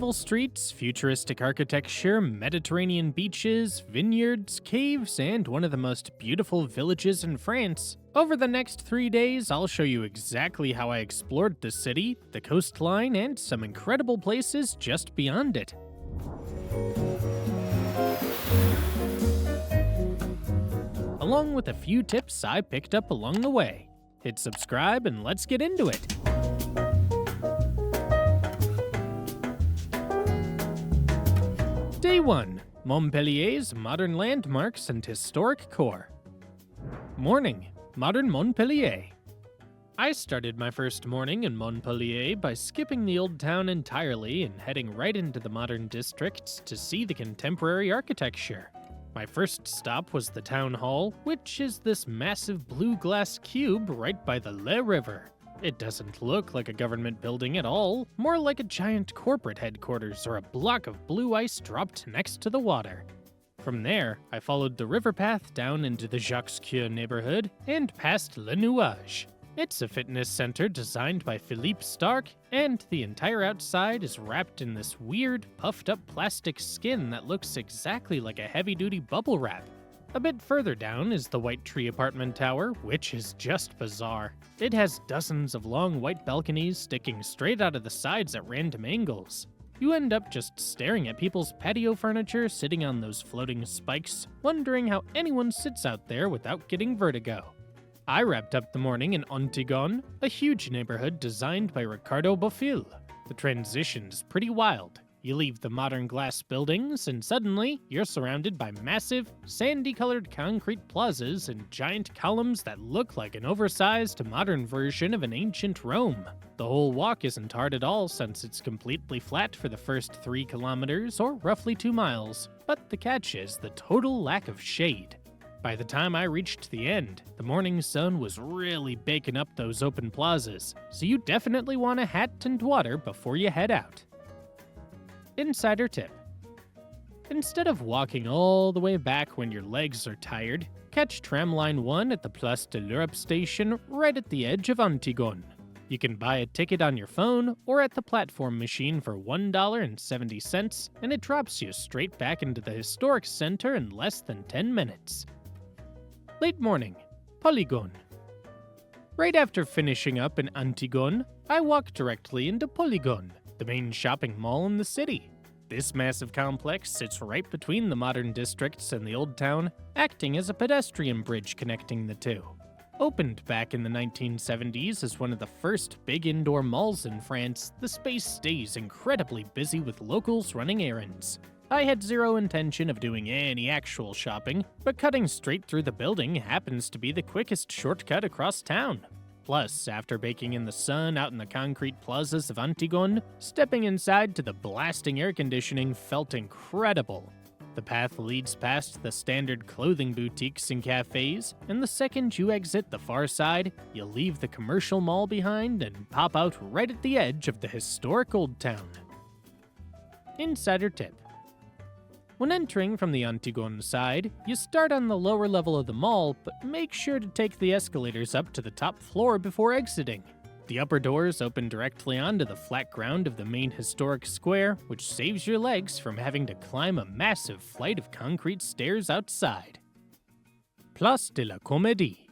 Peaceful streets, futuristic architecture, Mediterranean beaches, vineyards, caves, and one of the most beautiful villages in France. Over the next 3 days, I'll show you exactly how I explored the city, the coastline, and some incredible places just beyond it. Along with a few tips I picked up along the way. Hit subscribe and let's get into it. Day 1. Montpellier's modern landmarks and historic core. Morning. Modern Montpellier. I started my first morning in Montpellier by skipping the old town entirely and heading right into the modern districts to see the contemporary architecture. My first stop was the town hall, which is this massive blue glass cube right by the Le River. It doesn't look like a government building at all, more like a giant corporate headquarters or a block of blue ice dropped next to the water. From there, I followed the river path down into the Jacques-Cœur neighborhood and past Le Nuage. It's a fitness center designed by Philippe Starck, and the entire outside is wrapped in this weird, puffed-up plastic skin that looks exactly like a heavy-duty bubble wrap. A bit further down is the White Tree apartment tower, which is just bizarre. It has dozens of long white balconies sticking straight out of the sides at random angles. You end up just staring at people's patio furniture sitting on those floating spikes, wondering how anyone sits out there without getting vertigo. I wrapped up the morning in Antigone, a huge neighborhood designed by Ricardo Bofill. The transition's pretty wild. You leave the modern glass buildings, and suddenly, you're surrounded by massive, sandy-colored concrete plazas and giant columns that look like an oversized, modern version of an ancient Rome. The whole walk isn't hard at all since it's completely flat for the first 3 kilometers, or roughly 2 miles. But the catch is the total lack of shade. By the time I reached the end, the morning sun was really baking up those open plazas, so you definitely want a hat and water before you head out. Insider tip. Instead of walking all the way back when your legs are tired, catch tramline 1 at the Place de l'Europe station right at the edge of Antigone. You can buy a ticket on your phone or at the platform machine for $1.70, and it drops you straight back into the historic center in less than 10 minutes. Late morning. Polygone. Right after finishing up in Antigone, I walk directly into Polygone, the main shopping mall in the city. This massive complex sits right between the modern districts and the old town, acting as a pedestrian bridge connecting the two. Opened back in the 1970s as one of the first big indoor malls in France, the space stays incredibly busy with locals running errands. I had zero intention of doing any actual shopping, but cutting straight through the building happens to be the quickest shortcut across town. Plus, after baking in the sun out in the concrete plazas of Antigone, stepping inside to the blasting air conditioning felt incredible. The path leads past the standard clothing boutiques and cafes, and the second you exit the far side, you leave the commercial mall behind and pop out right at the edge of the historic old town. Insider tip. When entering from the Antigone side, you start on the lower level of the mall, but make sure to take the escalators up to the top floor before exiting. The upper doors open directly onto the flat ground of the main historic square, which saves your legs from having to climb a massive flight of concrete stairs outside. Place de la Comédie.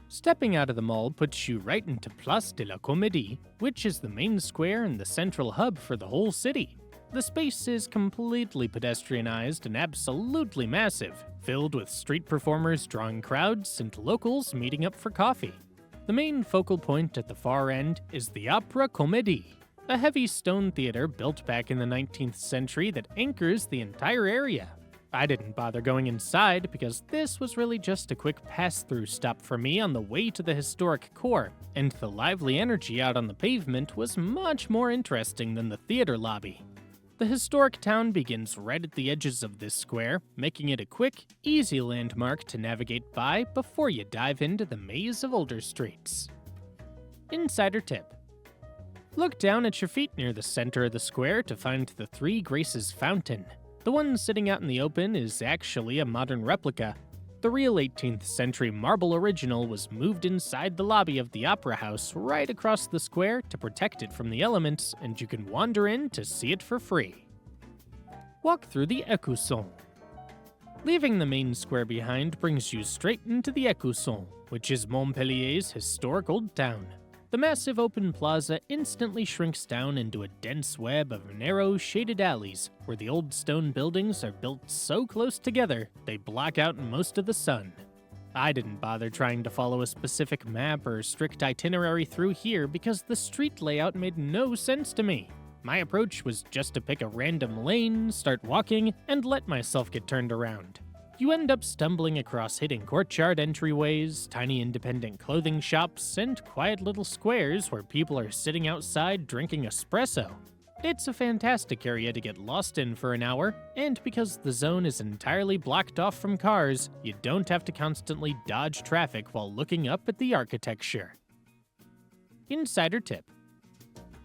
Stepping out of the mall puts you right into Place de la Comédie, which is the main square and the central hub for the whole city. The space is completely pedestrianized and absolutely massive, filled with street performers drawing crowds and locals meeting up for coffee. The main focal point at the far end is the Opera Comédie, a heavy stone theater built back in the 19th century that anchors the entire area. I didn't bother going inside because this was really just a quick pass-through stop for me on the way to the historic core, and the lively energy out on the pavement was much more interesting than the theater lobby. The historic town begins right at the edges of this square, making it a quick, easy landmark to navigate by before you dive into the maze of older streets. Insider tip. Look down at your feet near the center of the square to find the Three Graces fountain. The one sitting out in the open is actually a modern replica. The real 18th century marble original was moved inside the lobby of the Opera House right across the square to protect it from the elements, and you can wander in to see it for free. Walk through the Écusson. Leaving the main square behind brings you straight into the Écusson, which is Montpellier's historic old town. The massive open plaza instantly shrinks down into a dense web of narrow, shaded alleys, where the old stone buildings are built so close together they block out most of the sun. I didn't bother trying to follow a specific map or strict itinerary through here because the street layout made no sense to me. My approach was just to pick a random lane, start walking, and let myself get turned around. You end up stumbling across hidden courtyard entryways, tiny independent clothing shops, and quiet little squares where people are sitting outside drinking espresso. It's a fantastic area to get lost in for an hour, and because the zone is entirely blocked off from cars, you don't have to constantly dodge traffic while looking up at the architecture. Insider tip.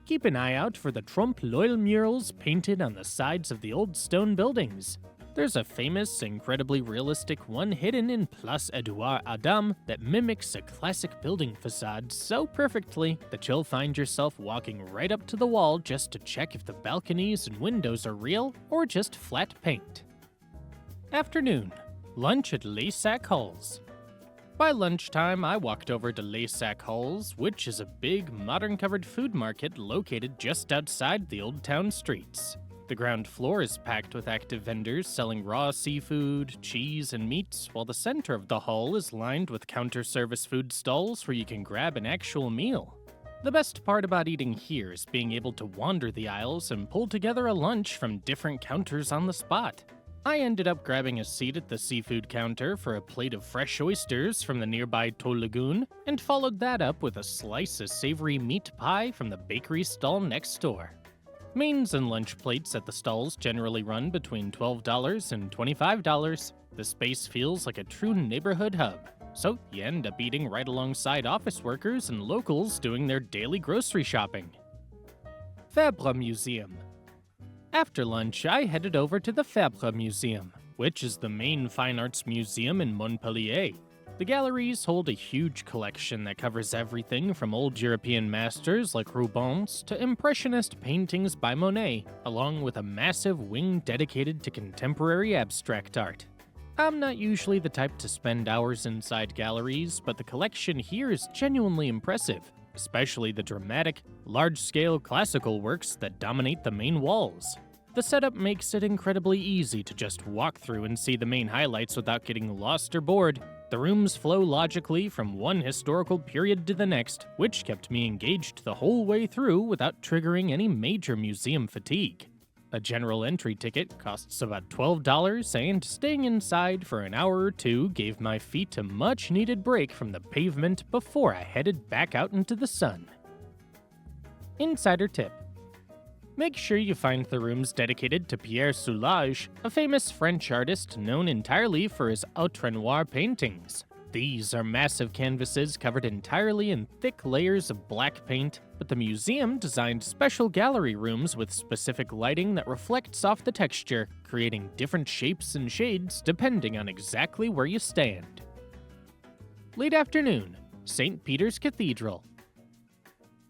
Keep an eye out for the trompe-l'oeil murals painted on the sides of the old stone buildings. There's a famous, incredibly realistic one hidden in Place Edouard Adam that mimics a classic building facade so perfectly that you'll find yourself walking right up to the wall just to check if the balconies and windows are real or just flat paint. Afternoon. Lunch at Les Sac Halls. By lunchtime, I walked over to Les Sac Halls, which is a big, modern-covered food market located just outside the old town streets. The ground floor is packed with active vendors selling raw seafood, cheese, and meats, while the center of the hall is lined with counter-service food stalls where you can grab an actual meal. The best part about eating here is being able to wander the aisles and pull together a lunch from different counters on the spot. I ended up grabbing a seat at the seafood counter for a plate of fresh oysters from the nearby Toll Lagoon, and followed that up with a slice of savory meat pie from the bakery stall next door. Mains and lunch plates at the stalls generally run between $12 and $25. The space feels like a true neighborhood hub, so you end up eating right alongside office workers and locals doing their daily grocery shopping. Fabre Museum. After lunch, I headed over to the Fabre Museum, which is the main fine arts museum in Montpellier. The galleries hold a huge collection that covers everything from old European masters like Rubens to impressionist paintings by Monet, along with a massive wing dedicated to contemporary abstract art. I'm not usually the type to spend hours inside galleries, but the collection here is genuinely impressive, especially the dramatic, large-scale classical works that dominate the main walls. The setup makes it incredibly easy to just walk through and see the main highlights without getting lost or bored. The rooms flow logically from one historical period to the next, which kept me engaged the whole way through without triggering any major museum fatigue. A general entry ticket costs about $12, and staying inside for an hour or two gave my feet a much-needed break from the pavement before I headed back out into the sun. Insider tip. Make sure you find the rooms dedicated to Pierre Soulages, a famous French artist known entirely for his outre noir paintings. These are massive canvases covered entirely in thick layers of black paint, but the museum designed special gallery rooms with specific lighting that reflects off the texture, creating different shapes and shades depending on exactly where you stand. Late afternoon, St. Peter's Cathedral.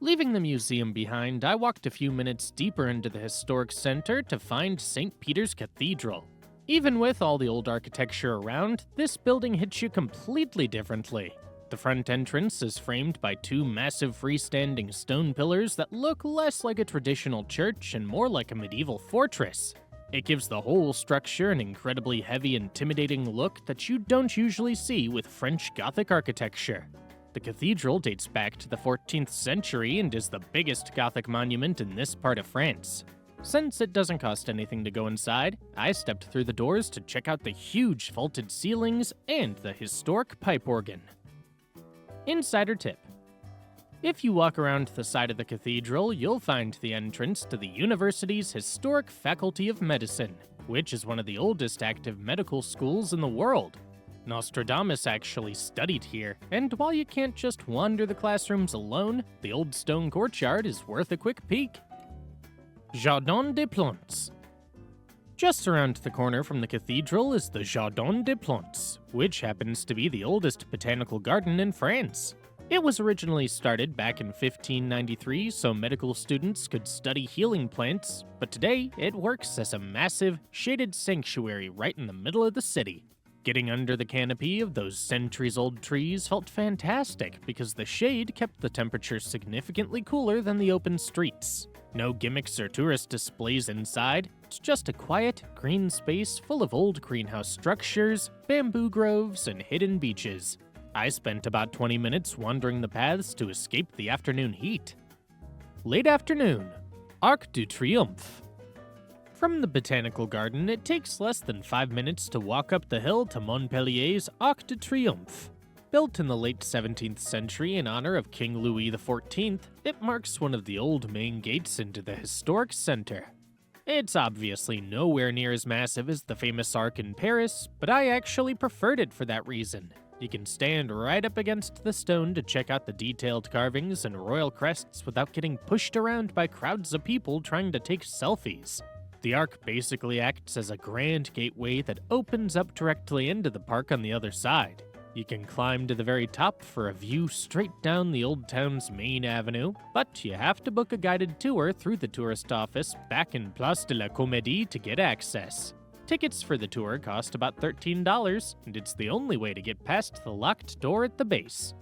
Leaving the museum behind, I walked a few minutes deeper into the historic center to find St. Peter's Cathedral. Even with all the old architecture around, this building hits you completely differently. The front entrance is framed by two massive freestanding stone pillars that look less like a traditional church and more like a medieval fortress. It gives the whole structure an incredibly heavy, intimidating look that you don't usually see with French Gothic architecture. The cathedral dates back to the 14th century and is the biggest Gothic monument in this part of France. Since it doesn't cost anything to go inside, I stepped through the doors to check out the huge vaulted ceilings and the historic pipe organ. Insider tip. If you walk around the side of the cathedral, you'll find the entrance to the university's historic Faculty of Medicine, which is one of the oldest active medical schools in the world. Nostradamus actually studied here, and while you can't just wander the classrooms alone, the old stone courtyard is worth a quick peek. Jardin des Plantes. Just around the corner from the cathedral is the Jardin des Plantes, which happens to be the oldest botanical garden in France. It was originally started back in 1593 so medical students could study healing plants, but today it works as a massive, shaded sanctuary right in the middle of the city. Getting under the canopy of those centuries-old trees felt fantastic because the shade kept the temperature significantly cooler than the open streets. No gimmicks or tourist displays inside, it's just a quiet, green space full of old greenhouse structures, bamboo groves, and hidden beaches. I spent about 20 minutes wandering the paths to escape the afternoon heat. Late afternoon, Arc de Triomphe. From the botanical garden, it takes less than 5 minutes to walk up the hill to Montpellier's Arc de Triomphe. Built in the late 17th century in honor of King Louis XIV, it marks one of the old main gates into the historic center. It's obviously nowhere near as massive as the famous Arc in Paris, but I actually preferred it for that reason. You can stand right up against the stone to check out the detailed carvings and royal crests without getting pushed around by crowds of people trying to take selfies. The Arc basically acts as a grand gateway that opens up directly into the park on the other side. You can climb to the very top for a view straight down the old town's main avenue, but you have to book a guided tour through the tourist office back in Place de la Comédie to get access. Tickets for the tour cost about $13, and it's the only way to get past the locked door at the base.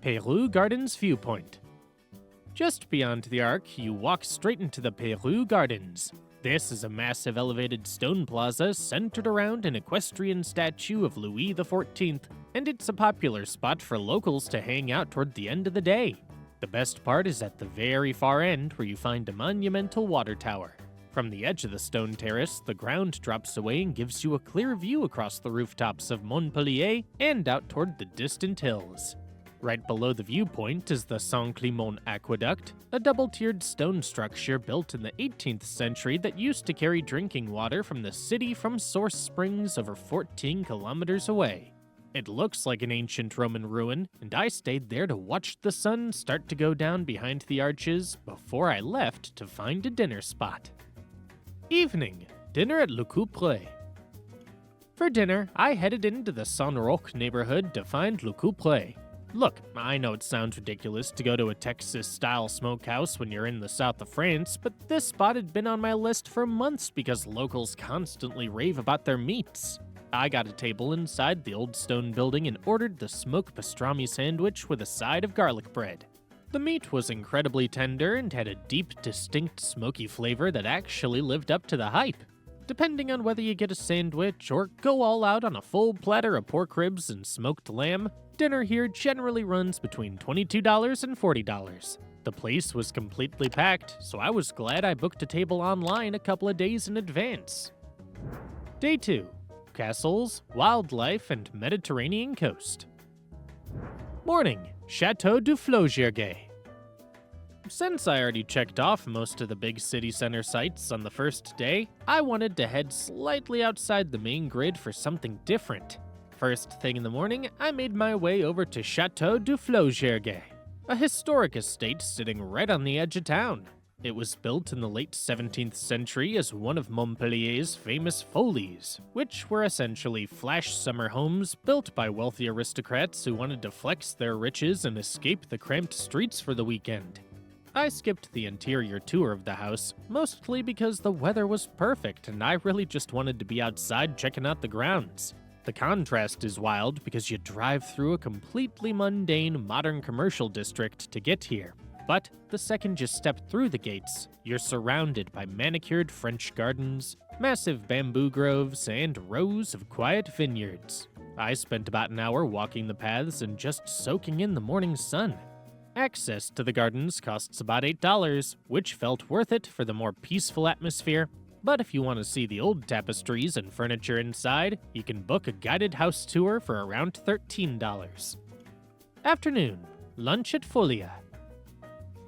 Peyrou Gardens Viewpoint. Just beyond the Arc, you walk straight into the Peyrou Gardens. This is a massive elevated stone plaza centered around an equestrian statue of Louis XIV, and it's a popular spot for locals to hang out toward the end of the day. The best part is at the very far end where you find a monumental water tower. From the edge of the stone terrace, the ground drops away and gives you a clear view across the rooftops of Montpellier and out toward the distant hills. Right below the viewpoint is the Saint-Clément Aqueduct, a double-tiered stone structure built in the 18th century that used to carry drinking water from the city from source springs over 14 kilometers away. It looks like an ancient Roman ruin, and I stayed there to watch the sun start to go down behind the arches before I left to find a dinner spot. Evening, dinner at Le Couperet. For dinner, I headed into the Saint-Roch neighborhood to find Le Couperet. Look, I know it sounds ridiculous to go to a Texas-style smokehouse when you're in the south of France, but this spot had been on my list for months because locals constantly rave about their meats. I got a table inside the old stone building and ordered the smoked pastrami sandwich with a side of garlic bread. The meat was incredibly tender and had a deep, distinct smoky flavor that actually lived up to the hype. Depending on whether you get a sandwich or go all out on a full platter of pork ribs and smoked lamb, dinner here generally runs between $22 and $40. The place was completely packed, so I was glad I booked a table online a couple of days in advance. Day 2. Castles, Wildlife, and Mediterranean Coast. Morning, Château de Flaugergues. Since I already checked off most of the big city center sites on the first day, I wanted to head slightly outside the main grid for something different. First thing in the morning, I made my way over to Château de Flaugergues, a historic estate sitting right on the edge of town. It was built in the late 17th century as one of Montpellier's famous folies, which were essentially flash summer homes built by wealthy aristocrats who wanted to flex their riches and escape the cramped streets for the weekend. I skipped the interior tour of the house, mostly because the weather was perfect and I really just wanted to be outside checking out the grounds. The contrast is wild because you drive through a completely mundane modern commercial district to get here. But the second you step through the gates, you're surrounded by manicured French gardens, massive bamboo groves, and rows of quiet vineyards. I spent about an hour walking the paths and just soaking in the morning sun. Access to the gardens costs about $8, which felt worth it for the more peaceful atmosphere. But if you want to see the old tapestries and furniture inside, you can book a guided house tour for around $13. Afternoon, lunch at Folia.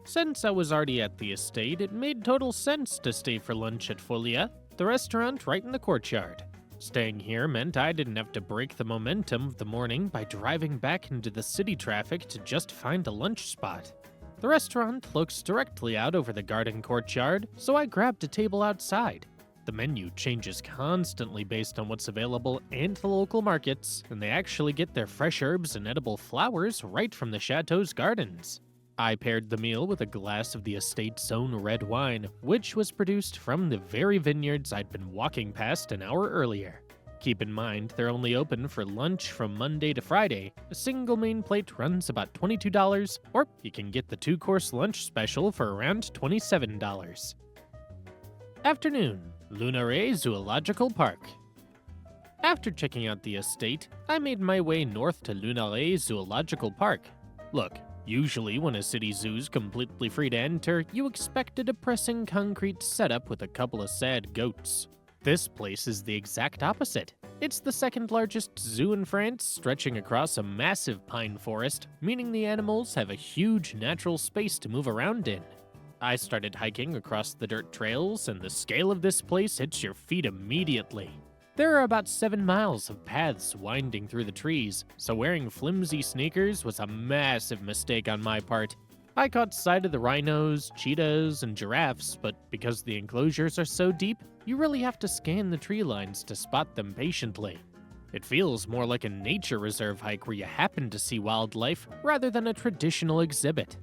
Since I was already at the estate, it made total sense to stay for lunch at Folia, the restaurant right in the courtyard. Staying here meant I didn't have to break the momentum of the morning by driving back into the city traffic to just find a lunch spot. The restaurant looks directly out over the garden courtyard, so I grabbed a table outside. The menu changes constantly based on what's available and the local markets, and they actually get their fresh herbs and edible flowers right from the chateau's gardens. I paired the meal with a glass of the estate's own red wine, which was produced from the very vineyards I'd been walking past an hour earlier. Keep in mind, they're only open for lunch from Monday to Friday. A single main plate runs about $22, or you can get the 2-course lunch special for around $27. Afternoon, Lunaret Zoological Park. After checking out the estate, I made my way north to Lunaret Zoological Park. Look, usually when a city zoo's completely free to enter, you expect a depressing concrete setup with a couple of sad goats. This place is the exact opposite. It's the second largest zoo in France, stretching across a massive pine forest, meaning the animals have a huge natural space to move around in. I started hiking across the dirt trails, and the scale of this place hits your feet immediately. There are about 7 miles of paths winding through the trees, so wearing flimsy sneakers was a massive mistake on my part. I caught sight of the rhinos, cheetahs, and giraffes, but because the enclosures are so deep, you really have to scan the tree lines to spot them patiently. It feels more like a nature reserve hike where you happen to see wildlife rather than a traditional exhibit.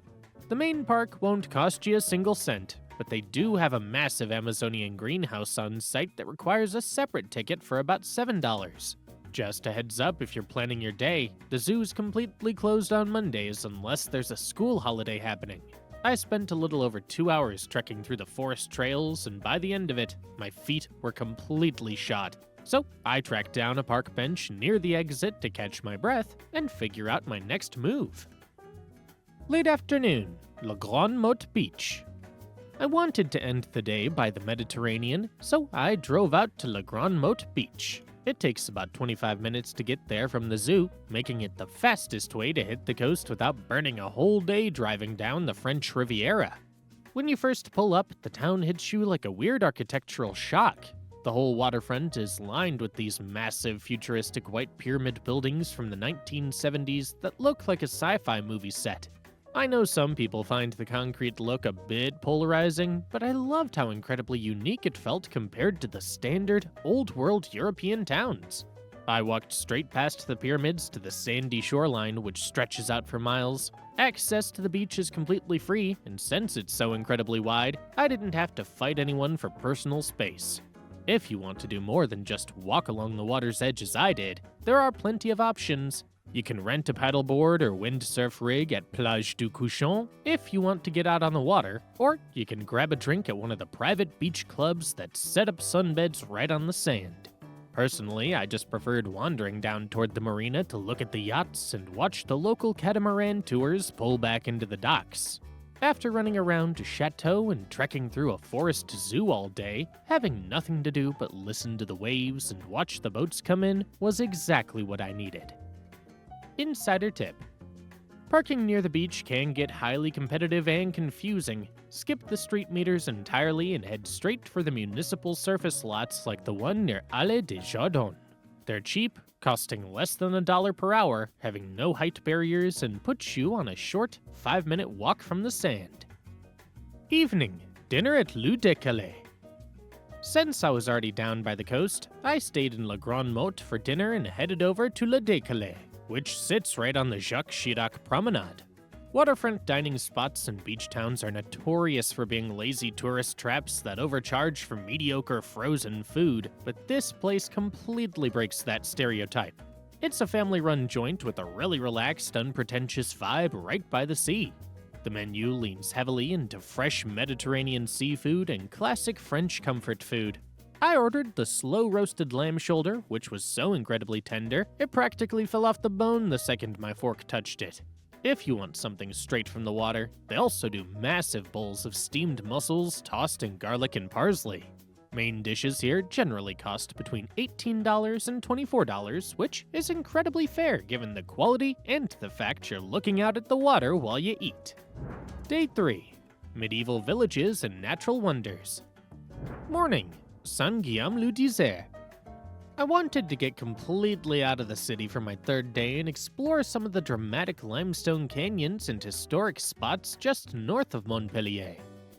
The main park won't cost you a single cent, but they do have a massive Amazonian greenhouse on site that requires a separate ticket for about $7. Just a heads up if you're planning your day, the zoo's completely closed on Mondays unless there's a school holiday happening. I spent a little over 2 hours trekking through the forest trails, and by the end of it, my feet were completely shot. So I tracked down a park bench near the exit to catch my breath and figure out my next move. Late afternoon, Grande-Motte Beach. I wanted to end the day by the Mediterranean, so I drove out to Grande-Motte Beach. It takes about 25 minutes to get there from the zoo, making it the fastest way to hit the coast without burning a whole day driving down the French Riviera. When you first pull up, the town hits you like a weird architectural shock. The whole waterfront is lined with these massive futuristic white pyramid buildings from the 1970s that look like a sci-fi movie set. I know some people find the concrete look a bit polarizing, but I loved how incredibly unique it felt compared to the standard, old-world European towns. I walked straight past the pyramids to the sandy shoreline, which stretches out for miles. Access to the beach is completely free, and since it's so incredibly wide, I didn't have to fight anyone for personal space. If you want to do more than just walk along the water's edge as I did, there are plenty of options. You can rent a paddleboard or windsurf rig at Plage du Écusson if you want to get out on the water, or you can grab a drink at one of the private beach clubs that set up sunbeds right on the sand. Personally, I just preferred wandering down toward the marina to look at the yachts and watch the local catamaran tours pull back into the docks. After running around a chateau and trekking through a forest zoo all day, having nothing to do but listen to the waves and watch the boats come in was exactly what I needed. Insider tip. Parking near the beach can get highly competitive and confusing. Skip the street meters entirely and head straight for the municipal surface lots like the one near Allée des Jardins. They're cheap, costing less than $1 per hour, having no height barriers, and put you on a short 5-minute walk from the sand. Evening, dinner at Le Décalé. Since I was already down by the coast, I stayed in La Grande-Motte for dinner and headed over to Le Décalé, which sits right on the Jacques Chirac Promenade. Waterfront dining spots and beach towns are notorious for being lazy tourist traps that overcharge for mediocre frozen food, but this place completely breaks that stereotype. It's a family-run joint with a really relaxed, unpretentious vibe right by the sea. The menu leans heavily into fresh Mediterranean seafood and classic French comfort food. I ordered the slow-roasted lamb shoulder, which was so incredibly tender, it practically fell off the bone the second my fork touched it. If you want something straight from the water, they also do massive bowls of steamed mussels tossed in garlic and parsley. Main dishes here generally cost between $18 and $24, which is incredibly fair given the quality and the fact you're looking out at the water while you eat. Day 3. Medieval Villages and Natural Wonders. Morning. Saint-Guilhem-le-Désert. I wanted to get completely out of the city for my third day and explore some of the dramatic limestone canyons and historic spots just north of Montpellier.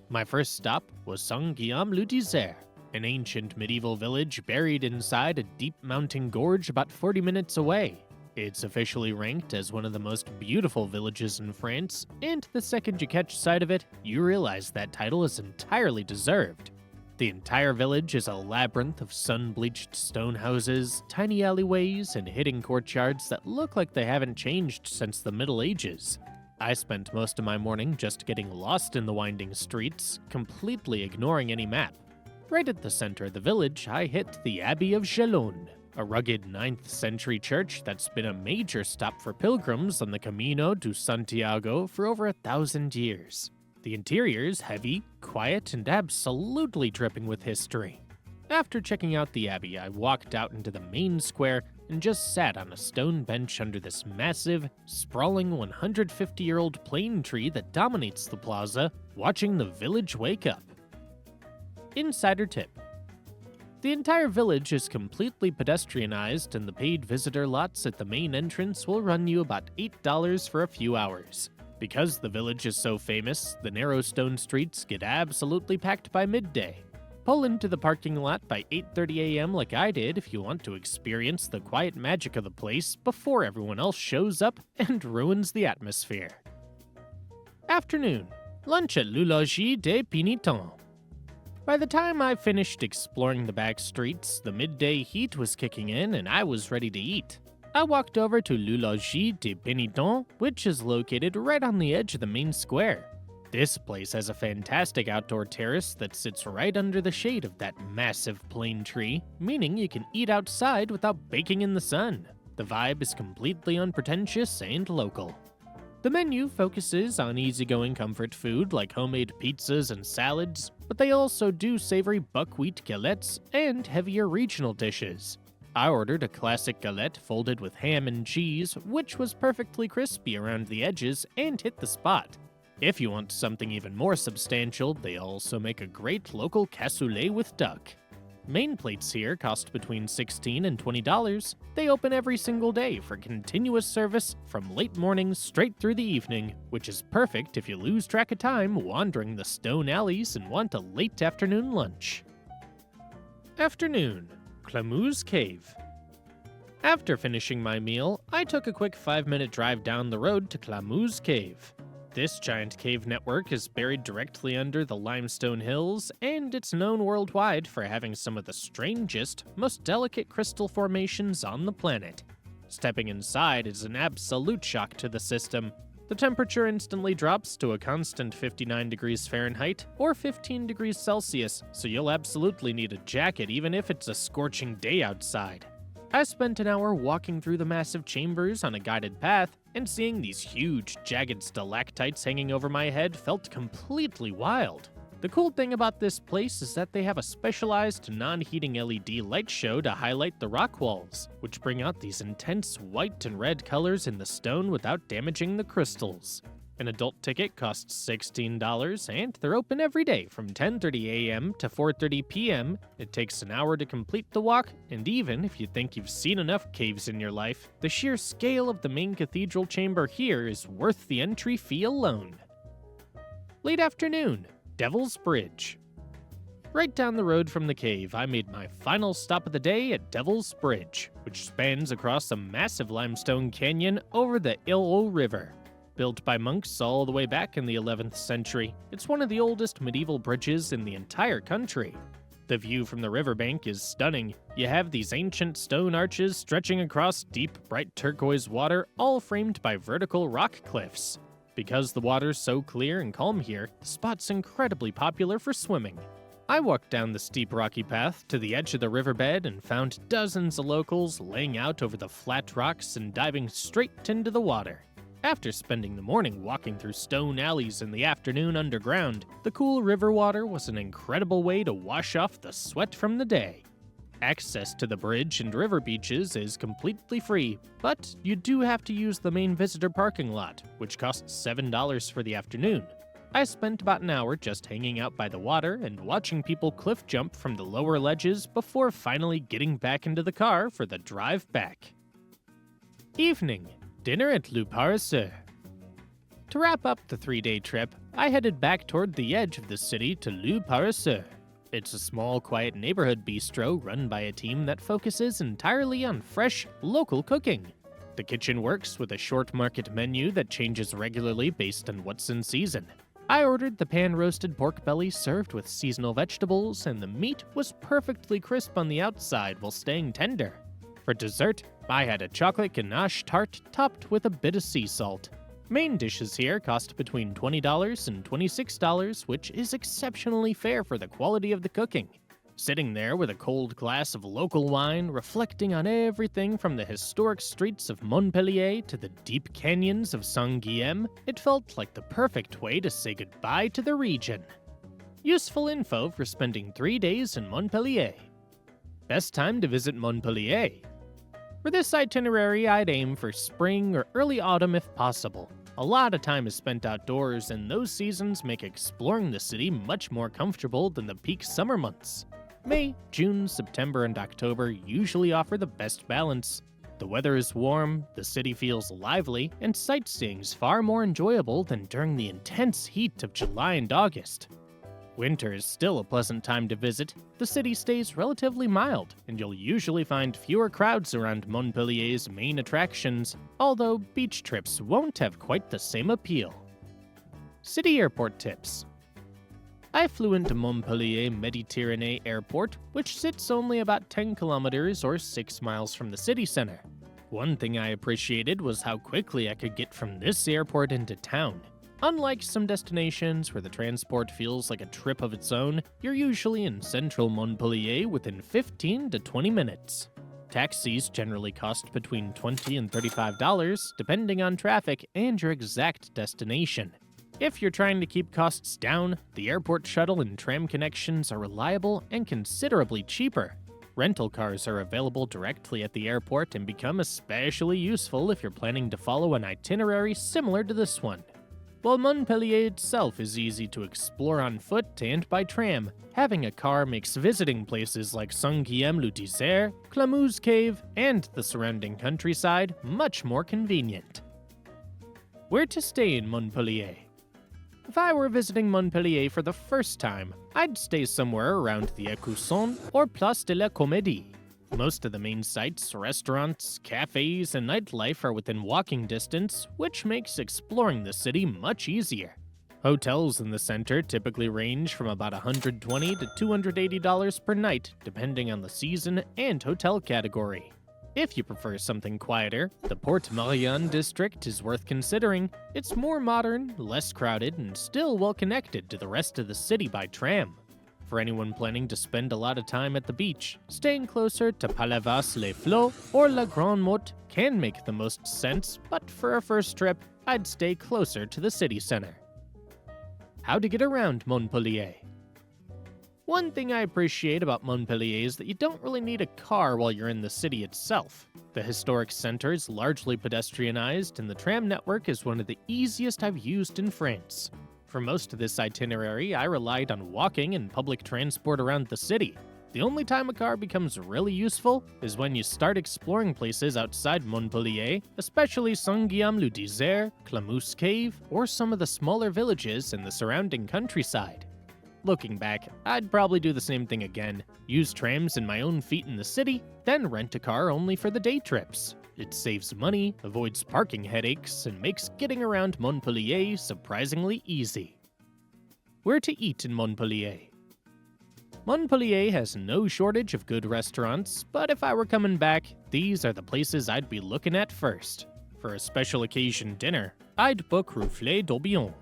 My first stop was Saint-Guilhem-le-Désert, an ancient medieval village buried inside a deep mountain gorge about 40 minutes away. It's officially ranked as one of the most beautiful villages in France, and the second you catch sight of it, you realize that title is entirely deserved. The entire village is a labyrinth of sun-bleached stone houses, tiny alleyways, and hidden courtyards that look like they haven't changed since the Middle Ages. I spent most of my morning just getting lost in the winding streets, completely ignoring any map. Right at the center of the village, I hit the Abbey of Chalon, a rugged 9th century church that's been a major stop for pilgrims on the Camino de Santiago for over 1,000 years. The interior is heavy, quiet, and absolutely dripping with history. After checking out the abbey, I walked out into the main square and just sat on a stone bench under this massive, sprawling 150-year-old plane tree that dominates the plaza, watching the village wake up. Insider tip. The entire village is completely pedestrianized, and the paid visitor lots at the main entrance will run you about $8 for a few hours. Because the village is so famous, the narrow stone streets get absolutely packed by midday. Pull into the parking lot by 8:30 a.m. like I did if you want to experience the quiet magic of the place before everyone else shows up and ruins the atmosphere. Afternoon. Lunch at Le Logis des Pénitents. By the time I finished exploring the back streets, the midday heat was kicking in and I was ready to eat. I walked over to Le Logis des Pénitents, which is located right on the edge of the main square. This place has a fantastic outdoor terrace that sits right under the shade of that massive plane tree, meaning you can eat outside without baking in the sun. The vibe is completely unpretentious and local. The menu focuses on easygoing comfort food like homemade pizzas and salads, but they also do savory buckwheat galettes and heavier regional dishes. I ordered a classic galette folded with ham and cheese, which was perfectly crispy around the edges and hit the spot. If you want something even more substantial, they also make a great local cassoulet with duck. Main plates here cost between $16 and $20. They open every single day for continuous service from late morning straight through the evening, which is perfect if you lose track of time wandering the stone alleys and want a late afternoon lunch. Afternoon. Clamouse Cave. After finishing my meal, I took a quick 5-minute drive down the road to Clamouse Cave. This giant cave network is buried directly under the limestone hills, and it's known worldwide for having some of the strangest, most delicate crystal formations on the planet. Stepping inside is an absolute shock to the system. The temperature instantly drops to a constant 59 degrees Fahrenheit or 15 degrees Celsius, so you'll absolutely need a jacket even if it's a scorching day outside. I spent an hour walking through the massive chambers on a guided path, and seeing these huge, jagged stalactites hanging over my head felt completely wild. The cool thing about this place is that they have a specialized non-heating LED light show to highlight the rock walls, which bring out these intense white and red colors in the stone without damaging the crystals. An adult ticket costs $16, and they're open every day from 10:30 a.m. to 4:30 p.m. It takes an hour to complete the walk, and even if you think you've seen enough caves in your life, the sheer scale of the main cathedral chamber here is worth the entry fee alone. Late afternoon. Devil's Bridge. Right down the road from the cave, I made my final stop of the day at Devil's Bridge, which spans across a massive limestone canyon over the Illo River. Built by monks all the way back in the 11th century, it's one of the oldest medieval bridges in the entire country. The view from the riverbank is stunning. You have these ancient stone arches stretching across deep, bright turquoise water, all framed by vertical rock cliffs. Because the water's so clear and calm here, the spot's incredibly popular for swimming. I walked down the steep rocky path to the edge of the riverbed and found dozens of locals laying out over the flat rocks and diving straight into the water. After spending the morning walking through stone alleys and the afternoon underground, the cool river water was an incredible way to wash off the sweat from the day. Access to the bridge and river beaches is completely free, but you do have to use the main visitor parking lot, which costs $7 for the afternoon. I spent about an hour just hanging out by the water and watching people cliff jump from the lower ledges before finally getting back into the car for the drive back. Evening. Dinner at Le Paresseux. To wrap up the 3-day trip, I headed back toward the edge of the city to Le Paresseux. It's a small, quiet neighborhood bistro run by a team that focuses entirely on fresh, local cooking. The kitchen works with a short market menu that changes regularly based on what's in season. I ordered the pan-roasted pork belly served with seasonal vegetables, and the meat was perfectly crisp on the outside while staying tender. For dessert, I had a chocolate ganache tart topped with a bit of sea salt. Main dishes here cost between $20 and $26, which is exceptionally fair for the quality of the cooking. Sitting there with a cold glass of local wine, reflecting on everything from the historic streets of Montpellier to the deep canyons of Saint-Guilhem, it felt like the perfect way to say goodbye to the region. Useful info for spending 3 days in Montpellier. Best time to visit Montpellier. For this itinerary, I'd aim for spring or early autumn if possible. A lot of time is spent outdoors, and those seasons make exploring the city much more comfortable than the peak summer months. May, June, September, and October usually offer the best balance. The weather is warm, the city feels lively, and sightseeing's far more enjoyable than during the intense heat of July and August. Winter is still a pleasant time to visit. The city stays relatively mild, and you'll usually find fewer crowds around Montpellier's main attractions, although beach trips won't have quite the same appeal. City airport tips. I flew into Montpellier Méditerranée Airport, which sits only about 10 kilometers or 6 miles from the city center. One thing I appreciated was how quickly I could get from this airport into town. Unlike some destinations where the transport feels like a trip of its own, you're usually in central Montpellier within 15 to 20 minutes. Taxis generally cost between $20 and $35, depending on traffic and your exact destination. If you're trying to keep costs down, the airport shuttle and tram connections are reliable and considerably cheaper. Rental cars are available directly at the airport and become especially useful if you're planning to follow an itinerary similar to this one. While Montpellier itself is easy to explore on foot and by tram, having a car makes visiting places like Saint-Guilhem-le-Désert, Clamouse Cave, and the surrounding countryside much more convenient. Where to stay in Montpellier? If I were visiting Montpellier for the first time, I'd stay somewhere around the Écusson or Place de la Comédie. Most of the main sites, restaurants, cafes, and nightlife are within walking distance, which makes exploring the city much easier. Hotels in the center typically range from about $120 to $280 per night, depending on the season and hotel category. If you prefer something quieter, the Port Marion district is worth considering. It's more modern, less crowded, and still well connected to the rest of the city by tram. For anyone planning to spend a lot of time at the beach, staying closer to Palavas-les-Flots or La Grande-Motte can make the most sense, but for a first trip, I'd stay closer to the city center. How to get around Montpellier? One thing I appreciate about Montpellier is that you don't really need a car while you're in the city itself. The historic center is largely pedestrianized, and the tram network is one of the easiest I've used in France. For most of this itinerary, I relied on walking and public transport around the city. The only time a car becomes really useful is when you start exploring places outside Montpellier, especially Saint-Guilhem-le-Désert, Clamouse Cave, or some of the smaller villages in the surrounding countryside. Looking back, I'd probably do the same thing again. Use trams and my own feet in the city, then rent a car only for the day trips. It saves money, avoids parking headaches, and makes getting around Montpellier surprisingly easy. Where to eat in Montpellier? Montpellier has no shortage of good restaurants, but if I were coming back, these are the places I'd be looking at first. For a special occasion dinner, I'd book Roufflet d'Aubion.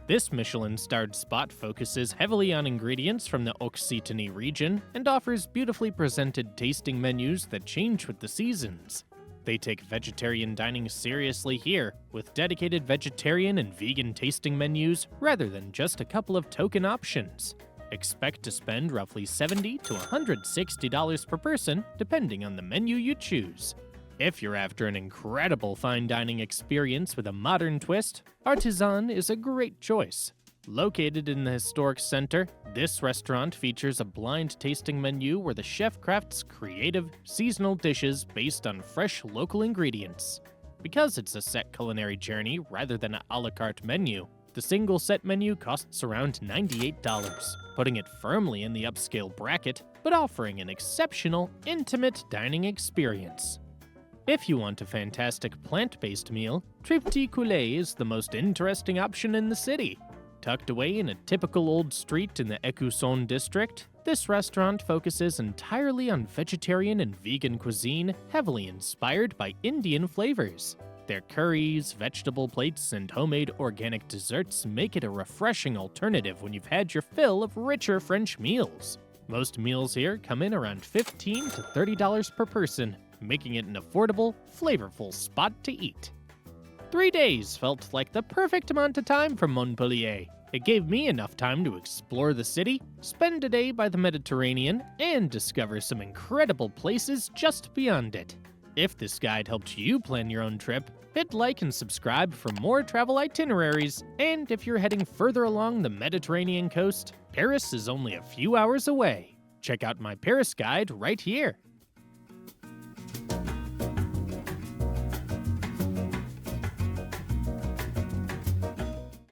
This Michelin-starred spot focuses heavily on ingredients from the Occitanie region and offers beautifully presented tasting menus that change with the seasons. They take vegetarian dining seriously here, with dedicated vegetarian and vegan tasting menus rather than just a couple of token options. Expect to spend roughly $70 to $160 per person, depending on the menu you choose. If you're after an incredible fine dining experience with a modern twist, Artisan is a great choice. Located in the historic center, this restaurant features a blind tasting menu where the chef crafts creative, seasonal dishes based on fresh local ingredients. Because it's a set culinary journey rather than an a la carte menu, The single set menu costs around $98, putting it firmly in the upscale bracket, but offering an exceptional, intimate dining experience. If you want a fantastic plant-based meal, Triptyque Coulee is the most interesting option in the city. Tucked away in a typical old street in the Écusson district, this restaurant focuses entirely on vegetarian and vegan cuisine, heavily inspired by Indian flavors. Their curries, vegetable plates, and homemade organic desserts make it a refreshing alternative when you've had your fill of richer French meals. Most meals here come in around $15 to $30 per person, making it an affordable, flavorful spot to eat. 3 days felt like the perfect amount of time for Montpellier. It gave me enough time to explore the city, spend a day by the Mediterranean, and discover some incredible places just beyond it. If this guide helped you plan your own trip, hit like and subscribe for more travel itineraries. And if you're heading further along the Mediterranean coast, Paris is only a few hours away. Check out my Paris guide right here.